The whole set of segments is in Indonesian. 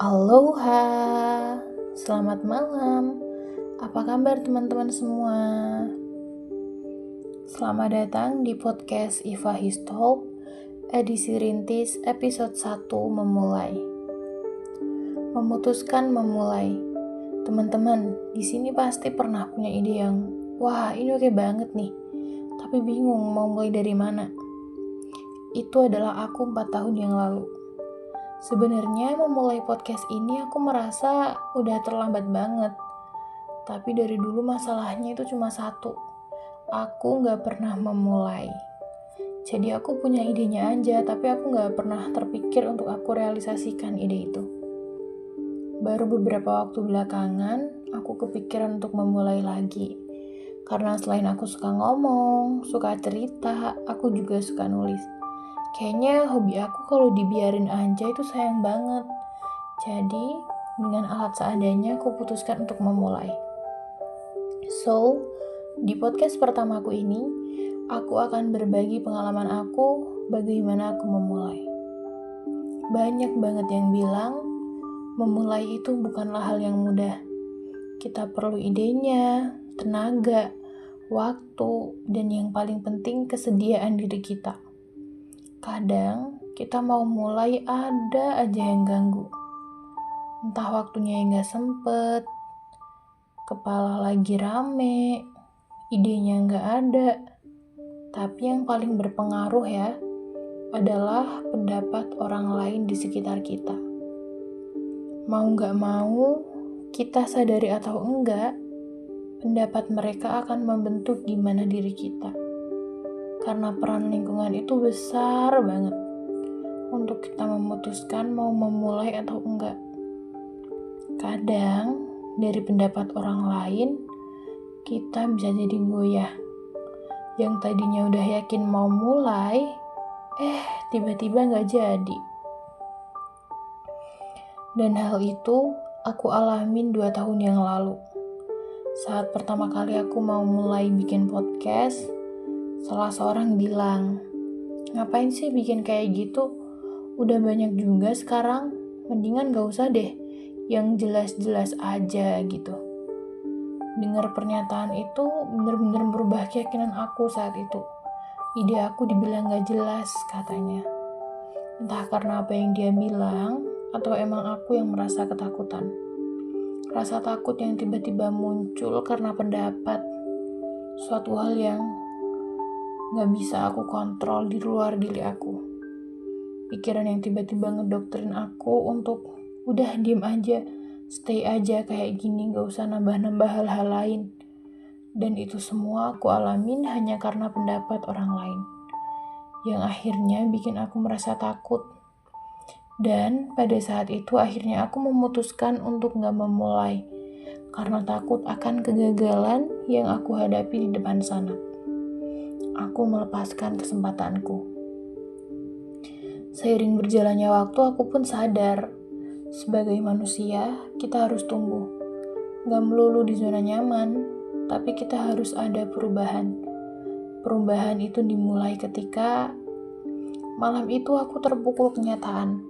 Aloha, selamat malam. Apa kabar teman-teman semua? Selamat datang di podcast Iva Histol, edisi rintis episode 1 memulai. Memutuskan memulai. Teman-teman, di sini pasti pernah punya ide yang, wah ini oke banget nih, tapi bingung mau mulai dari mana. Itu adalah aku 4 tahun yang lalu. Sebenarnya memulai podcast ini aku merasa udah terlambat banget. Tapi dari dulu masalahnya itu cuma satu. Aku gak pernah memulai. Jadi aku punya idenya aja, tapi aku gak pernah terpikir untuk aku realisasikan ide itu. Baru beberapa waktu belakangan, aku kepikiran untuk memulai lagi. Karena selain aku suka ngomong, suka cerita, aku juga suka nulis. Kayaknya hobi aku kalau dibiarin aja itu sayang banget. Jadi, dengan alat seadanya aku putuskan untuk memulai. So, di podcast pertamaku ini, aku akan berbagi pengalaman aku bagaimana aku memulai. Banyak banget yang bilang, memulai itu bukanlah hal yang mudah. Kita perlu idenya, tenaga, waktu, dan yang paling penting kesediaan diri kita. Kadang kita mau mulai ada aja yang ganggu. Entah waktunya yang gak sempet, kepala lagi rame, idenya gak ada. Tapi yang paling berpengaruh ya, adalah pendapat orang lain di sekitar kita. Mau gak mau, kita sadari atau enggak, pendapat mereka akan membentuk gimana diri kita. Karena peran lingkungan itu besar banget untuk kita memutuskan mau memulai atau enggak. Kadang dari pendapat orang lain kita bisa jadi goyah. Yang tadinya udah yakin mau mulai, tiba-tiba gak jadi. Dan hal itu aku alamin 2 tahun yang lalu. Saat pertama kali aku mau mulai bikin podcast, salah seorang bilang, ngapain sih bikin kayak gitu? Udah banyak juga sekarang, mendingan gak usah deh, yang jelas-jelas aja gitu. Dengar pernyataan itu bener-bener merubah keyakinan aku saat itu. Ide aku dibilang gak jelas katanya. Entah karena apa yang dia bilang, atau emang aku yang merasa ketakutan. Rasa takut yang tiba-tiba muncul karena pendapat, suatu hal yang gak bisa aku kontrol di luar diri aku. Pikiran yang tiba-tiba ngedoktrin aku untuk udah diem aja, stay aja kayak gini, gak usah nambah-nambah hal-hal lain. Dan itu semua aku alamin hanya karena pendapat orang lain, yang akhirnya bikin aku merasa takut. Dan pada saat itu akhirnya aku memutuskan untuk gak memulai, karena takut akan kegagalan yang aku hadapi di depan sana. Aku melepaskan kesempatanku. Seiring berjalannya waktu, aku pun sadar, sebagai manusia, kita harus tumbuh. Gak melulu di zona nyaman, tapi kita harus ada perubahan. Perubahan itu dimulai ketika malam itu aku terpukul kenyataan.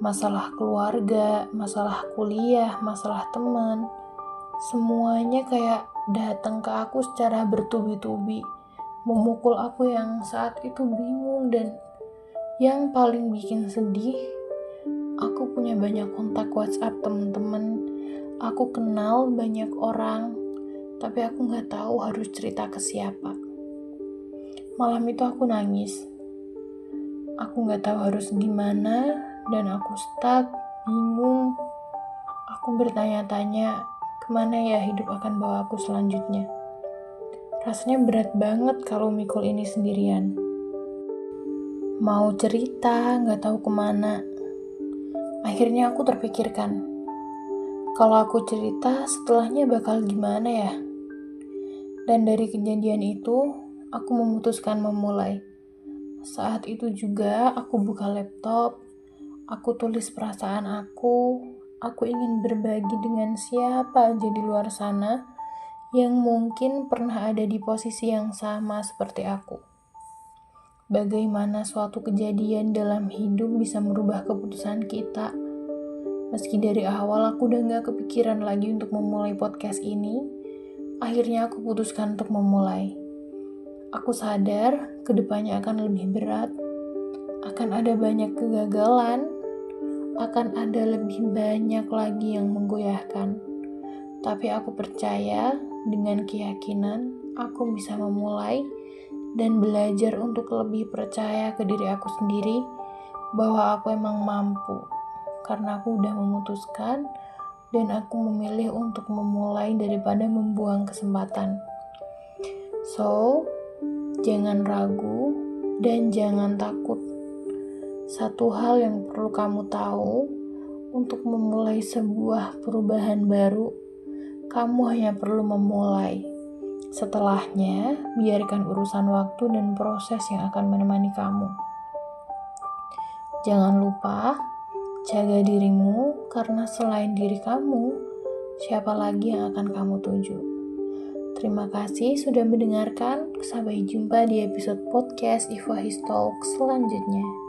Masalah keluarga, masalah kuliah, masalah teman, semuanya kayak datang ke aku secara bertubi-tubi, memukul aku yang saat itu bingung. Dan yang paling bikin sedih, aku punya banyak kontak WhatsApp teman-teman, aku kenal banyak orang, tapi aku gak tahu harus cerita ke siapa. Malam itu aku nangis, aku gak tahu harus gimana, dan aku stuck, bingung. Aku bertanya-tanya, kemana ya hidup akan bawa aku selanjutnya. Rasanya berat banget kalau mikul ini sendirian. Mau cerita, gak tahu kemana. Akhirnya aku terpikirkan, kalau aku cerita setelahnya bakal gimana ya? Dan dari kejadian itu, aku memutuskan memulai. Saat itu juga aku buka laptop, aku tulis perasaan aku ingin berbagi dengan siapa aja di luar sana yang mungkin pernah ada di posisi yang sama seperti aku. Bagaimana suatu kejadian dalam hidup bisa merubah keputusan kita, Meski dari awal aku udah gak kepikiran lagi untuk memulai podcast ini, akhirnya aku putuskan untuk memulai. Aku sadar kedepannya akan lebih berat, akan ada banyak kegagalan, akan ada lebih banyak lagi yang menggoyahkan. Tapi aku percaya dengan keyakinan aku bisa memulai dan belajar untuk lebih percaya ke diri aku sendiri bahwa aku emang mampu. Karena aku udah memutuskan dan aku memilih untuk memulai daripada membuang kesempatan. So, jangan ragu dan jangan takut. Satu hal yang perlu kamu tahu, untuk memulai sebuah perubahan baru, kamu hanya perlu memulai. Setelahnya, biarkan urusan waktu dan proses yang akan menemani kamu. Jangan lupa, jaga dirimu, karena selain diri kamu, siapa lagi yang akan kamu tuju. Terima kasih sudah mendengarkan. Sampai jumpa di episode podcast Iva His Talk selanjutnya.